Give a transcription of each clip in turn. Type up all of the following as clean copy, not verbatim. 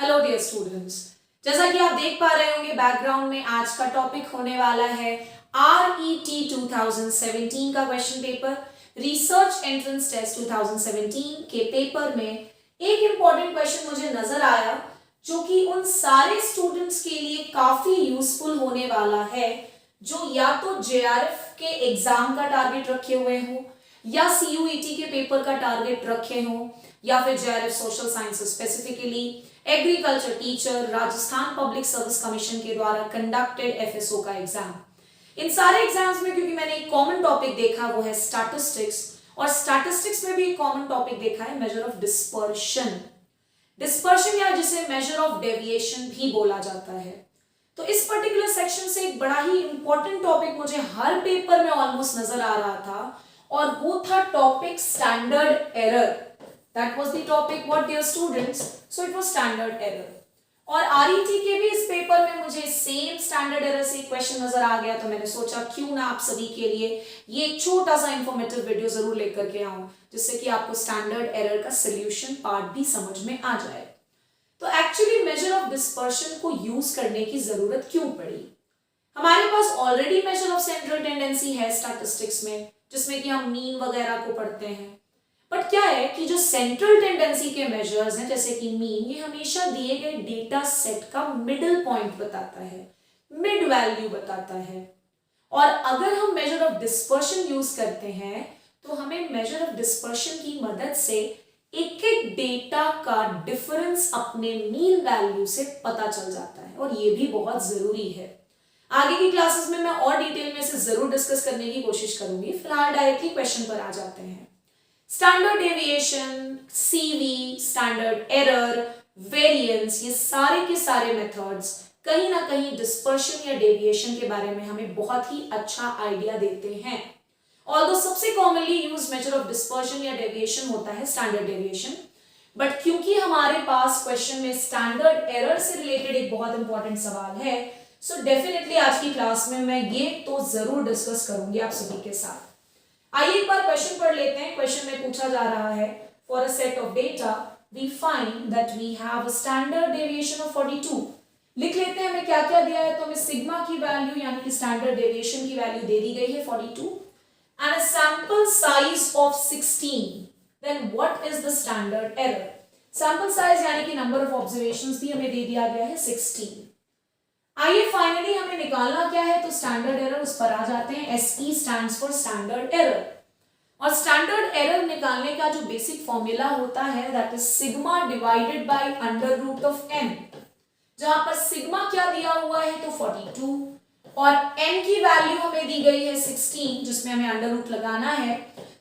Hello dear students, जैसा कि आप देख पा रहे होंगे बैकग्राउंड में आज का टॉपिक होने वाला है RET 2017 का question paper. Research entrance test 2017 के पेपर में एक इंपॉर्टेंट क्वेश्चन मुझे नजर आया जो कि उन सारे स्टूडेंट्स के लिए काफी यूजफुल होने वाला है जो या तो JRF के एग्जाम का टारगेट रखे हुए हो या CUET के पेपर का टारगेट रखे हो या फिर JRF social science specifically agriculture teacher Rajasthan public service commission के द्वारा कंडक्टेड FSO का एग्जाम। इन सारे एग्जाम्स में क्योंकि मैंने एक कॉमन टॉपिक देखा वो है स्टैटिस्टिक्स, और स्टैटिस्टिक्स में भी एक कॉमन टॉपिक देखा है मेजर ऑफ डिस्पर्शन। डिस्पर्शन या जिसे मेजर ऑफ डेविएशन भी बोला जाता है। तो इस पर्टिकुलर सेक्शन से एक बड़ा ही इंपॉर्टेंट टॉपिक मुझे हर पेपर में ऑलमोस्ट नजर आ रहा था और वो था topic standard error. That was the topic, what dear students? So it was standard error. और RET के भी इस पेपर में मुझे सेम स्टैंडर्ड एरर से क्वेश्चन नजर आ गया, तो मैंने सोचा क्यों ना आप सभी के लिए ये एक छोटा सा इंफॉर्मेटिव वीडियो जरूर लेकर के आऊं जिससे कि आपको स्टैंडर्ड एरर का सोल्यूशन पार्ट भी समझ में आ जाए। तो एक्चुअली मेजर ऑफ डिस्पर्शन को यूज करने की जरूरत क्यों पड़ी? हमारे पास already measure of central tendency है स्टैटिस्टिक्स में, जिसमें कि हम मीन वगैरह को पढ़ते हैं। बट क्या है कि जो सेंट्रल टेंडेंसी के मेजर्स हैं जैसे कि मीन, ये हमेशा दिए गए डेटा सेट का मिडिल पॉइंट बताता है, मिड वैल्यू बताता है। और अगर हम मेजर ऑफ डिस्पर्शन यूज करते हैं तो हमें मेजर ऑफ डिस्पर्शन की मदद से एक एक डेटा का डिफरेंस अपने मीन वैल्यू से पता चल जाता है, और ये भी बहुत जरूरी है। आगे की क्लासेस में मैं और डिटेल में इसे जरूर डिस्कस करने की कोशिश करूंगी। फिलहाल डायरेक्टली क्वेश्चन पर आ जाते हैं। Standard deviation, CV, standard error, variance, ये सारे के सारे मेथड्स कहीं ना कहीं डिस्पर्शन या डेविएशन के बारे में हमें बहुत ही अच्छा आइडिया देते हैं। ऑल्दो सबसे commonly use major of dispersion या डेविएशन होता है स्टैंडर्ड डेविएशन, बट क्योंकि हमारे पास क्वेश्चन में स्टैंडर्ड एरर से रिलेटेड एक बहुत इंपॉर्टेंट सवाल है, सो डेफिनेटली आज की क्लास में मैं ये तो जरूर डिस्कस करूंगी आप सभी के साथ। आइए एक बार क्वेश्चन पढ़ लेते हैं। क्वेश्चन में पूछा जा रहा है, for a set of data we find that we have a standard deviation of 42। लिख लेते हैं हमें क्या क्या दिया है। तो हमें सिग्मा की वैल्यू यानी कि स्टैंडर्ड डेविएशन की वैल्यू दे दी गई है 42 and a sample size of 16। Then what is the standard error? Sample size यानी कि नंबर ऑफ ऑब्जर्वेशंस भी हमें दे दिया गया है 16। आइए फाइनली हमें निकालना क्या है, तो स्टैंडर्ड एरर उस पर आ जाते हैं। SE stands for standard error, और स्टैंडर्ड एरर निकालने का जो बेसिक फॉर्मूला होता है that is sigma divided by under root of n, जहां पर सिग्मा क्या दिया हुआ है तो 42 और n की वैल्यू हमें दी गई है 16 जिसमें हमें अंडर रूट लगाना है।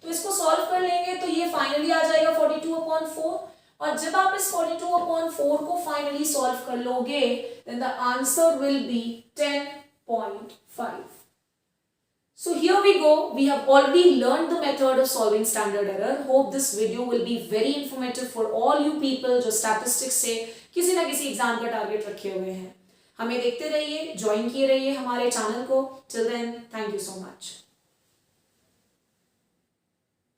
तो इसको सॉल्व कर लेंगे तो ये फाइनली आ जाएगा 42/4, और जब आप इस 42/4 को फाइनली सॉल्व कर लोगे then the answer will be 10.5. So here we go. We have already learned the method of solving standard error. Hope this video will be very informative for all you people जो statistics से किसी ना किसी exam का target रखे हुए हैं। हमें देखते रहिए, ज्वाइन किए रहिए हमारे चैनल को। Till then, thank you so much.